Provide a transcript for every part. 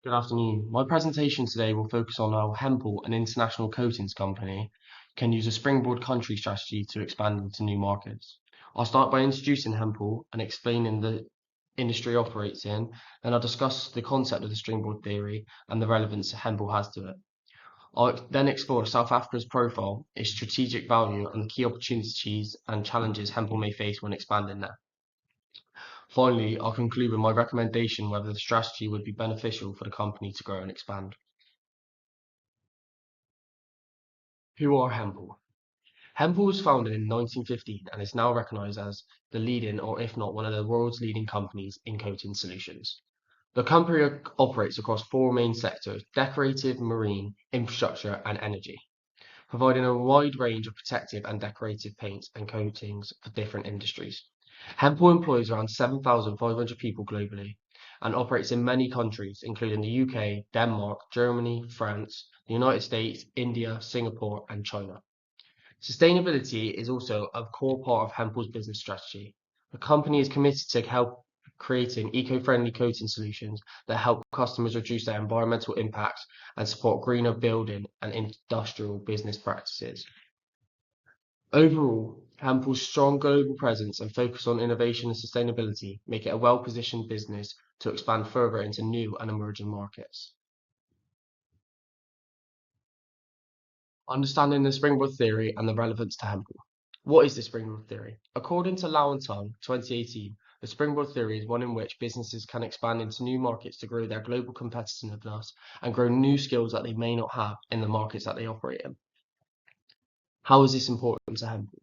Good afternoon. My presentation today will focus on how Hempel, an international coatings company, can use a springboard country strategy to expand into new markets. I'll start by introducing Hempel and explaining the industry it operates in, then I'll discuss the concept of the springboard theory and the relevance Hempel has to it. I'll then explore South Africa's profile, its strategic value, and the key opportunities and challenges Hempel may face when expanding there. Finally, I'll conclude with my recommendation whether the strategy would be beneficial for the company to grow and expand. Who are Hempel? Hempel was founded in 1915 and is now recognized as the leading, or if not one of the world's leading companies in coating solutions. The company operates across four main sectors: decorative, marine, infrastructure, and energy, providing a wide range of protective and decorative paints and coatings for different industries. Hempel employs around 7,500 people globally and operates in many countries, including the UK, Denmark, Germany, France, the United States, India, Singapore, and China. Sustainability is also a core part of Hempel's business strategy. The company is committed to help creating eco-friendly coating solutions that help customers reduce their environmental impacts and support greener building and industrial business practices. Overall, Hempel's strong global presence and focus on innovation and sustainability make it a well-positioned business to expand further into new and emerging markets. Understanding the springboard theory and the relevance to Hempel. What is the springboard theory? According to Lau and Tong, 2018, the springboard theory is one in which businesses can expand into new markets to grow their global competitiveness and grow new skills that they may not have in the markets that they operate in. How is this important to Hempel?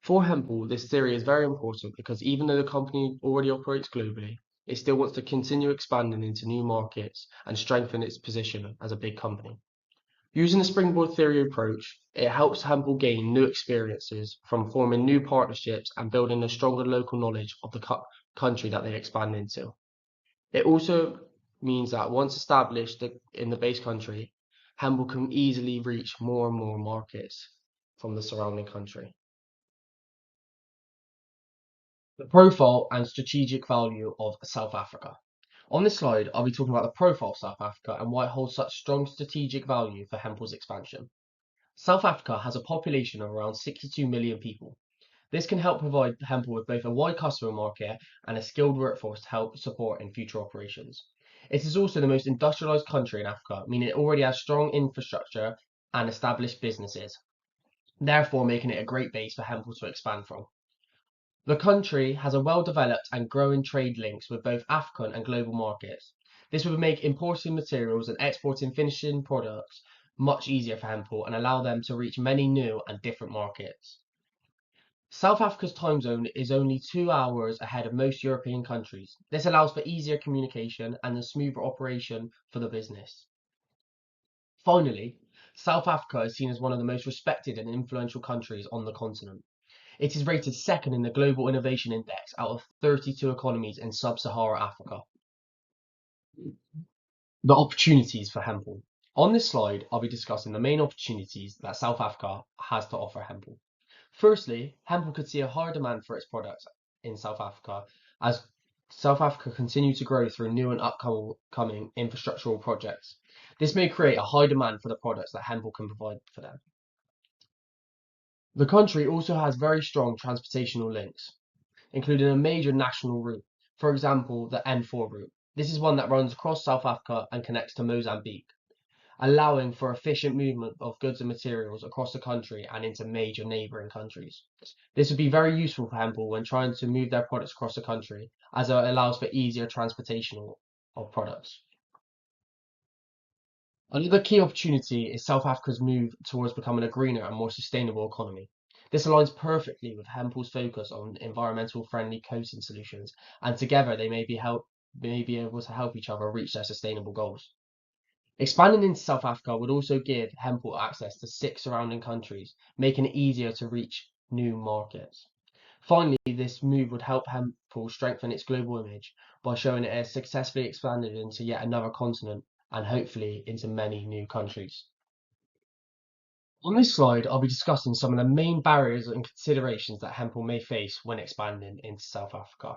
For Hempel, this theory is very important because even though the company already operates globally, it still wants to continue expanding into new markets and strengthen its position as a big company. Using the springboard theory approach, it helps Hempel gain new experiences from forming new partnerships and building a stronger local knowledge of the country that they expand into. It also means that once established in the base country, Hempel can easily reach more and more markets from the surrounding country. The profile and strategic value of South Africa. On this slide, I'll be talking about the profile of South Africa and why it holds such strong strategic value for Hempel's expansion. South Africa has a population of around 62 million people. This can help provide Hempel with both a wide customer market and a skilled workforce to help support in future operations. It is also the most industrialized country in Africa, meaning it already has strong infrastructure and established businesses, therefore making it a great base for Hempel to expand from. The country has a well-developed and growing trade links with both African and global markets. This would make importing materials and exporting finishing products much easier for Hempel and allow them to reach many new and different markets. South Africa's time zone is only 2 hours ahead of most European countries. This allows for easier communication and a smoother operation for the business. Finally, South Africa is seen as one of the most respected and influential countries on the continent. It is rated second in the Global Innovation Index out of 32 economies in sub-Saharan Africa. The opportunities for Hempel. On this slide, I'll be discussing the main opportunities that South Africa has to offer Hempel. Firstly, Hempel could see a higher demand for its products in South Africa as South Africa continues to grow through new and upcoming infrastructural projects. This may create a high demand for the products that Hempel can provide for them. The country also has very strong transportational links, including a major national route, for example, the N4 route. This is one that runs across South Africa and connects to Mozambique, allowing for efficient movement of goods and materials across the country and into major neighbouring countries. This would be very useful for Hempel when trying to move their products across the country, as it allows for easier transportation of products. Another key opportunity is South Africa's move towards becoming a greener and more sustainable economy. This aligns perfectly with Hempel's focus on environmental friendly coating solutions, and together they may be able to help each other reach their sustainable goals. Expanding into South Africa would also give Hempel access to 6 surrounding countries, making it easier to reach new markets. Finally, this move would help Hempel strengthen its global image by showing it has successfully expanded into yet another continent and hopefully into many new countries. On this slide, I'll be discussing some of the main barriers and considerations that Hempel may face when expanding into South Africa.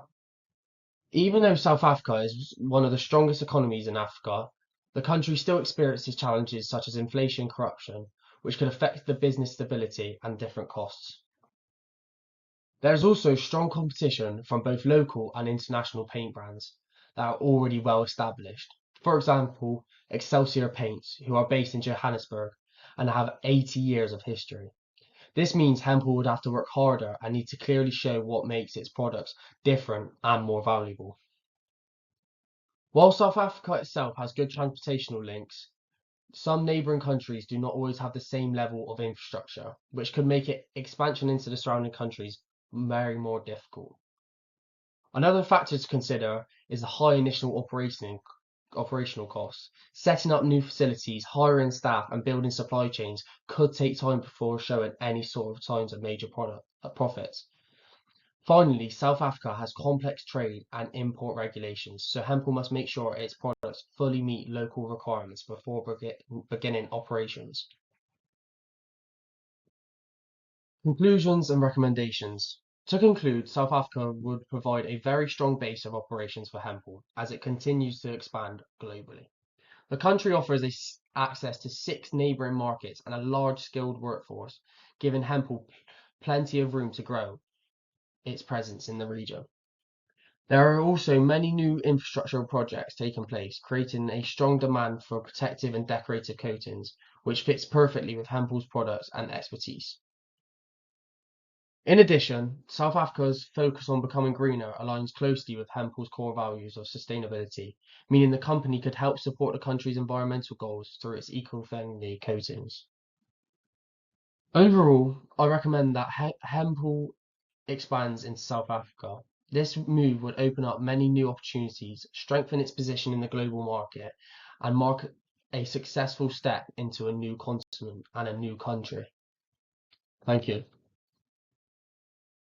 Even though South Africa is one of the strongest economies in Africa, the country still experiences challenges such as inflation and corruption, which could affect the business stability and different costs. There is also strong competition from both local and international paint brands that are already well established. For example, Excelsior Paints, who are based in Johannesburg and have 80 years of history. This means Hempel would have to work harder and need to clearly show what makes its products different and more valuable. While South Africa itself has good transportational links, some neighbouring countries do not always have the same level of infrastructure, which could make expansion into the surrounding countries very more difficult. Another factor to consider is the high initial operational costs. Setting up new facilities, hiring staff, and building supply chains could take time before showing any sort of signs of major profits. Finally, South Africa has complex trade and import regulations, so Hempel must make sure its products fully meet local requirements before beginning operations. Conclusions and recommendations. To conclude, South Africa would provide a very strong base of operations for Hempel as it continues to expand globally. The country offers access to 6 neighbouring markets and a large skilled workforce, giving Hempel plenty of room to grow its presence in the region. There are also many new infrastructural projects taking place, creating a strong demand for protective and decorative coatings, which fits perfectly with Hempel's products and expertise. In addition, South Africa's focus on becoming greener aligns closely with Hempel's core values of sustainability, meaning the company could help support the country's environmental goals through its eco-friendly coatings. Overall, I recommend that Hempel expands into South Africa. This move would open up many new opportunities, strengthen its position in the global market, and mark a successful step into a new continent and a new country. Thank you.